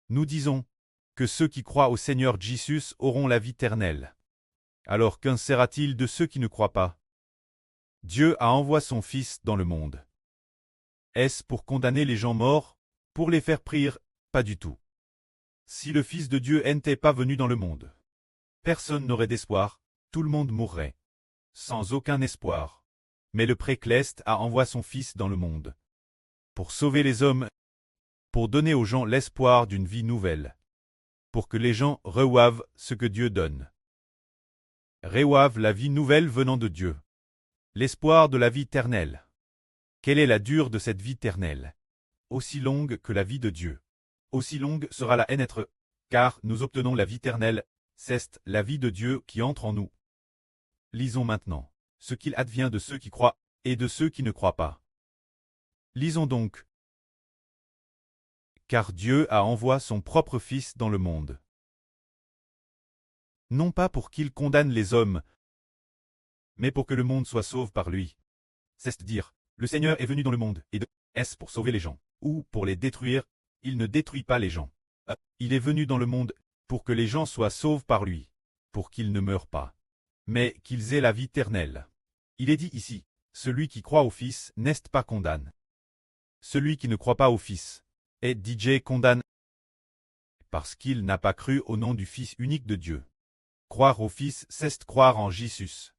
Nous disons que ceux qui croient au Seigneur Jésus auront la vie éternelle. Alors qu'en sera-t-il de ceux qui ne croient pas? Dieu a envoyé son Fils dans le monde. Est-ce pour condamner les gens morts, pour les faire prier? Pas du tout. Si le Fils de Dieu n'était pas venu dans le monde, personne n'aurait d'espoir, tout le monde mourrait. Sans aucun espoir. Mais le Précleste a envoyé son Fils dans le monde. Pour sauver les hommes, pour donner aux gens l'espoir d'une vie nouvelle. Pour que les gens reçoivent ce que Dieu donne. Reçoivent la vie nouvelle venant de Dieu. L'espoir de la vie éternelle. Quelle est la durée de cette vie éternelle? Aussi longue que la vie de Dieu. Aussi longue sera la haine être, car nous obtenons la vie éternelle, c'est la vie de Dieu qui entre en nous. Lisons maintenant ce qu'il advient de ceux qui croient et de ceux qui ne croient pas. Lisons donc. Car Dieu a envoyé son propre Fils dans le monde. Non pas pour qu'il condamne les hommes, mais pour que le monde soit sauvé par lui. C'est-à-dire, le Seigneur est venu dans le monde, et est-ce pour sauver les gens, ou pour les détruire? Il ne détruit pas les gens. Il est venu dans le monde pour que les gens soient sauvés par lui, pour qu'ils ne meurent pas, mais qu'ils aient la vie éternelle. Il est dit ici, celui qui croit au Fils n'est pas condamné. Celui qui ne croit pas au Fils est DJ condamné, parce qu'il n'a pas cru au nom du Fils unique de Dieu. Croire au Fils, c'est croire en Jésus.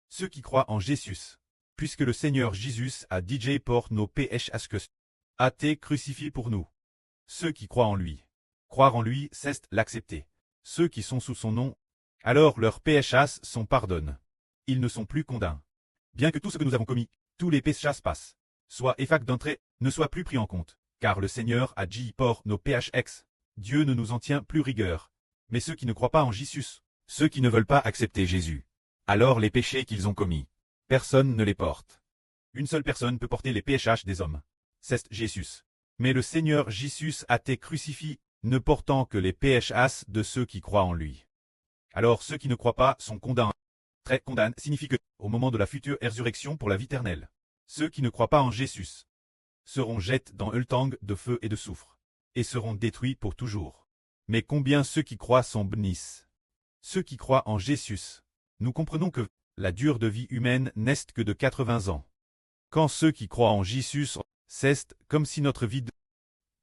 Ceux qui croient en Jésus, puisque le Seigneur Jésus a DJ pour nos péchés a été crucifié pour nous. Ceux qui croient en lui. Croire en lui, c'est l'accepter. Ceux qui sont sous son nom, alors leurs péchés sont pardonnés. Ils ne sont plus condamnés. Bien que tout ce que nous avons commis, tous les péchés passent, soit effac d'entrée, ne soit plus pris en compte, car le Seigneur a dit pour nos péchés. Dieu ne nous en tient plus rigueur. Mais ceux qui ne croient pas en Jésus, ceux qui ne veulent pas accepter Jésus, alors les péchés qu'ils ont commis, personne ne les porte. Une seule personne peut porter les péchés des hommes. C'est Jésus. Mais le Seigneur Jésus a été crucifié, ne portant que les péchés de ceux qui croient en lui. Alors ceux qui ne croient pas sont condamnés. Très condamnés signifie que, au moment de la future résurrection pour la vie éternelle, ceux qui ne croient pas en Jésus seront jetés dans un tang de feu et de soufre, et seront détruits pour toujours. Mais combien ceux qui croient sont bénis? Ceux qui croient en Jésus. Nous comprenons que la durée de vie humaine n'est que de 80 ans. Quand ceux qui croient en Jésus, c'est comme si notre vie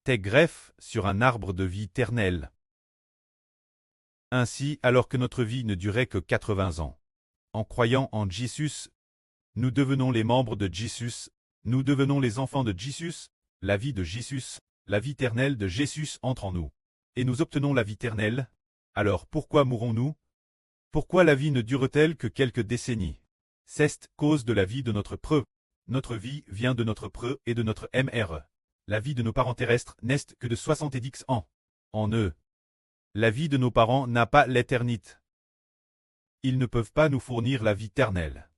était greffe sur un arbre de vie éternelle. Ainsi, alors que notre vie ne durait que 80 ans. En croyant en Jésus, nous devenons les membres de Jésus, nous devenons les enfants de Jésus, la vie de Jésus, la vie éternelle de Jésus entre en nous. Et nous obtenons la vie éternelle. Alors pourquoi mourrons-nous? Pourquoi la vie ne dure-t-elle que quelques décennies? C'est cause de la vie de notre preux. Notre vie vient de notre preux et de notre MRE. La vie de nos parents terrestres n'est que de 70 ans. En eux. La vie de nos parents n'a pas l'éternité. Ils ne peuvent pas nous fournir la vie éternelle.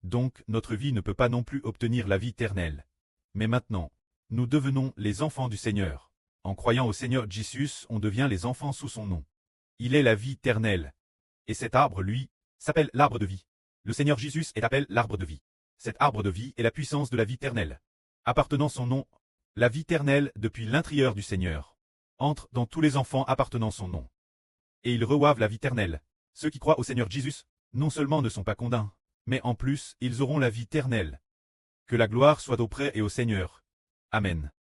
Donc notre vie ne peut pas non plus obtenir la vie éternelle. Mais maintenant, nous devenons les enfants du Seigneur. En croyant au Seigneur Jésus, on devient les enfants sous son nom. Il est la vie éternelle. Et cet arbre, lui, s'appelle l'arbre de vie. Le Seigneur Jésus est appelé l'arbre de vie. Cet arbre de vie est la puissance de la vie éternelle. Appartenant son nom, la vie éternelle depuis l'intérieur du Seigneur, entre dans tous les enfants appartenant son nom. Et ils reçoivent la vie éternelle. Ceux qui croient au Seigneur Jésus, non seulement ne sont pas condamnés, mais en plus, ils auront la vie éternelle. Que la gloire soit auprès et au Seigneur. Amen.